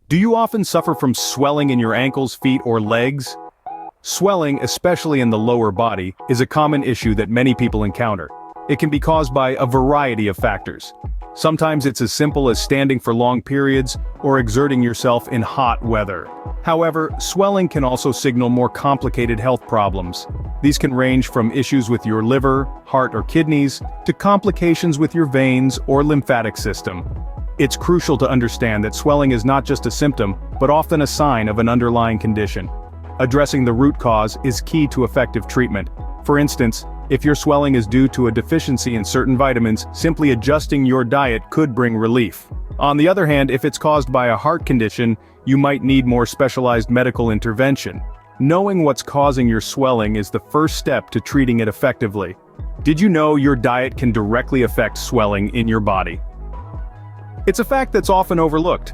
Do you often suffer from swelling in your ankles, feet, or legs? Swelling, especially in the lower body, is a common issue that many people encounter. It can be caused by a variety of factors. Sometimes it's as simple as standing for long periods or exerting yourself in hot weather. However, swelling can also signal more complicated health problems. These can range from issues with your liver, heart, or kidneys, to complications with your veins or lymphatic system. It's crucial to understand that swelling is not just a symptom, but often a sign of an underlying condition. Addressing the root cause is key to effective treatment. For instance, if your swelling is due to a deficiency in certain vitamins, simply adjusting your diet could bring relief. On the other hand, if it's caused by a heart condition, you might need more specialized medical intervention. Knowing what's causing your swelling is the first step to treating it effectively. Did you know your diet can directly affect swelling in your body? It's a fact that's often overlooked.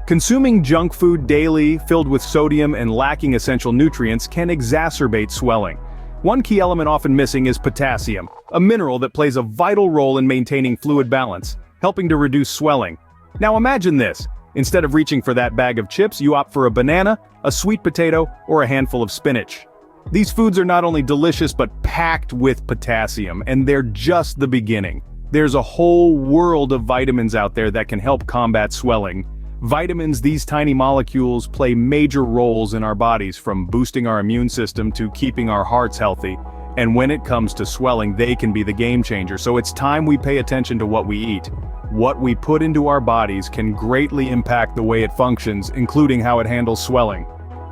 Consuming junk food daily, filled with sodium and lacking essential nutrients, can exacerbate swelling. One key element often missing is potassium, a mineral that plays a vital role in maintaining fluid balance, helping to reduce swelling. Now imagine this. Instead of reaching for that bag of chips, you opt for a banana, a sweet potato, or a handful of spinach. These foods are not only delicious but packed with potassium, and they're just the beginning. There's a whole world of vitamins out there that can help combat swelling. Vitamins, these tiny molecules, play major roles in our bodies, from boosting our immune system to keeping our hearts healthy. And when it comes to swelling, they can be the game changer. So it's time we pay attention to what we eat. What we put into our bodies can greatly impact the way it functions, including how it handles swelling.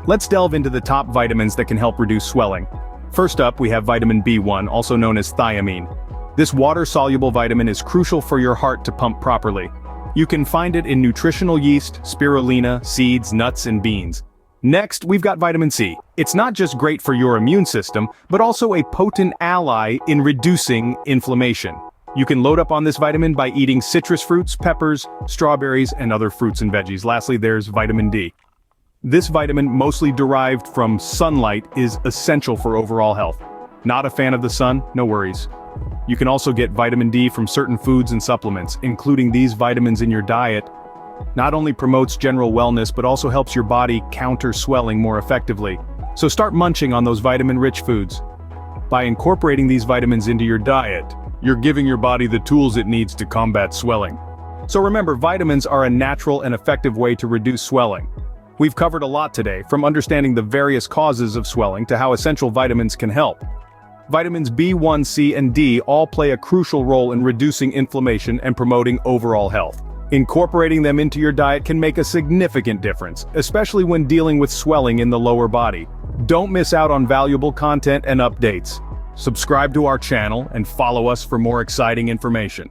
Let's delve into the top vitamins that can help reduce swelling. First up, we have vitamin B1, also known as thiamine. This water-soluble vitamin is crucial for your heart to pump properly. You can find it in nutritional yeast, spirulina, seeds, nuts, and beans. Next, we've got vitamin C. It's not just great for your immune system, but also a potent ally in reducing inflammation. You can load up on this vitamin by eating citrus fruits, peppers, strawberries, and other fruits and veggies. Lastly, there's vitamin D. This vitamin, mostly derived from sunlight, is essential for overall health. Not a fan of the sun? No worries. You can also get vitamin D from certain foods and supplements. Including these vitamins in your diet not only promotes general wellness but also helps your body counter swelling more effectively. So start munching on those vitamin-rich foods. By incorporating these vitamins into your diet, you're giving your body the tools it needs to combat swelling. So remember, vitamins are a natural and effective way to reduce swelling. We've covered a lot today, from understanding the various causes of swelling to how essential vitamins can help. Vitamins B1, C, and D all play a crucial role in reducing inflammation and promoting overall health. Incorporating them into your diet can make a significant difference, especially when dealing with swelling in the lower body. Don't miss out on valuable content and updates. Subscribe to our channel and follow us for more exciting information.